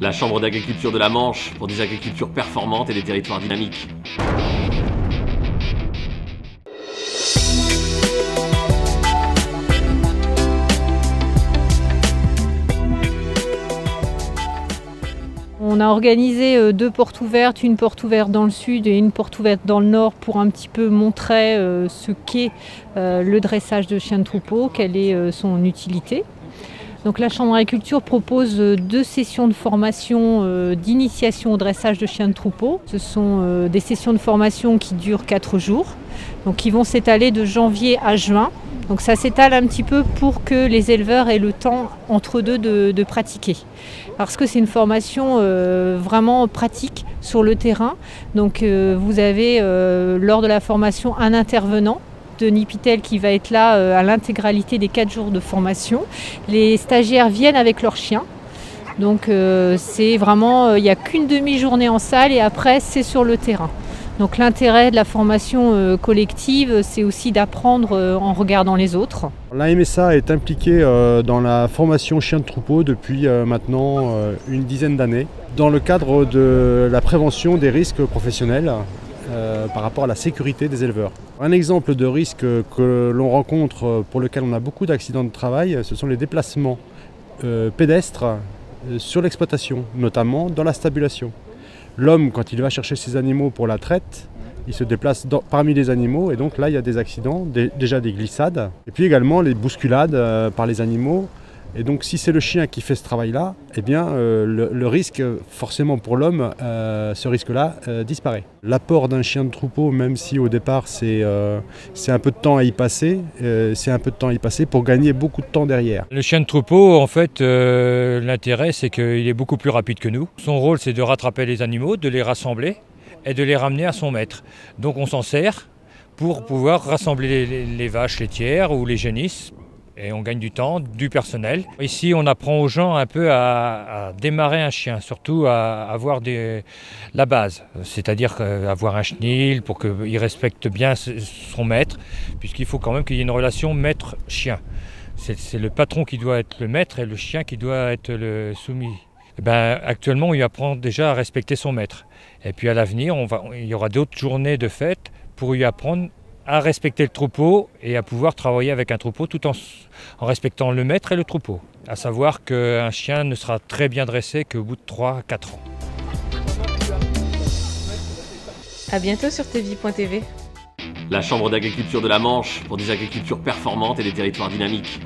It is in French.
La Chambre d'agriculture de la Manche pour des agricultures performantes et des territoires dynamiques. On a organisé 2 portes ouvertes, une porte ouverte dans le sud et une porte ouverte dans le nord pour un petit peu montrer ce qu'est le dressage de chiens de troupeau, quelle est son utilité. Donc la Chambre d'agriculture propose 2 sessions de formation d'initiation au dressage de chiens de troupeau. Ce sont des sessions de formation qui durent 4 jours, donc qui vont s'étaler de janvier à juin. Donc ça s'étale un petit peu pour que les éleveurs aient le temps entre deux de pratiquer. Parce que c'est une formation vraiment pratique sur le terrain. Donc vous avez lors de la formation un intervenant de Nipitel qui va être là à l'intégralité des 4 jours de formation. Les stagiaires viennent avec leurs chiens. Donc c'est vraiment, il n'y a qu'une demi-journée en salle et après c'est sur le terrain. Donc l'intérêt de la formation collective, c'est aussi d'apprendre en regardant les autres. La MSA est impliquée dans la formation chiens de troupeau depuis maintenant une dizaine d'années, dans le cadre de la prévention des risques professionnels par rapport à la sécurité des éleveurs. Un exemple de risque que l'on rencontre, pour lequel on a beaucoup d'accidents de travail, ce sont les déplacements pédestres sur l'exploitation, notamment dans la stabulation. L'homme, quand il va chercher ses animaux pour la traite, il se déplace parmi les animaux et donc là il y a des accidents, déjà des glissades et puis également les bousculades par les animaux. Et donc si c'est le chien qui fait ce travail-là, eh bien le risque forcément pour l'homme, ce risque-là disparaît. L'apport d'un chien de troupeau, même si au départ c'est un peu de temps à y passer, pour gagner beaucoup de temps derrière. Le chien de troupeau, en fait, l'intérêt c'est qu'il est beaucoup plus rapide que nous. Son rôle c'est de rattraper les animaux, de les rassembler et de les ramener à son maître. Donc on s'en sert pour pouvoir rassembler les vaches laitières ou les génisses. Et on gagne du temps, du personnel. Ici, on apprend aux gens un peu à démarrer un chien, surtout à avoir la base. C'est-à-dire avoir un chenil pour qu'il respecte bien son maître, puisqu'il faut quand même qu'il y ait une relation maître-chien. C'est le patron qui doit être le maître et le chien qui doit être le soumis. Et actuellement, on lui apprend déjà à respecter son maître. Et puis à l'avenir, il y aura d'autres journées de fête pour lui apprendre à respecter le troupeau et à pouvoir travailler avec un troupeau tout en respectant le maître et le troupeau. À savoir qu'un chien ne sera très bien dressé qu'au bout de 3-4 ans. À bientôt sur tvie.tv. La Chambre d'agriculture de la Manche pour des agricultures performantes et des territoires dynamiques.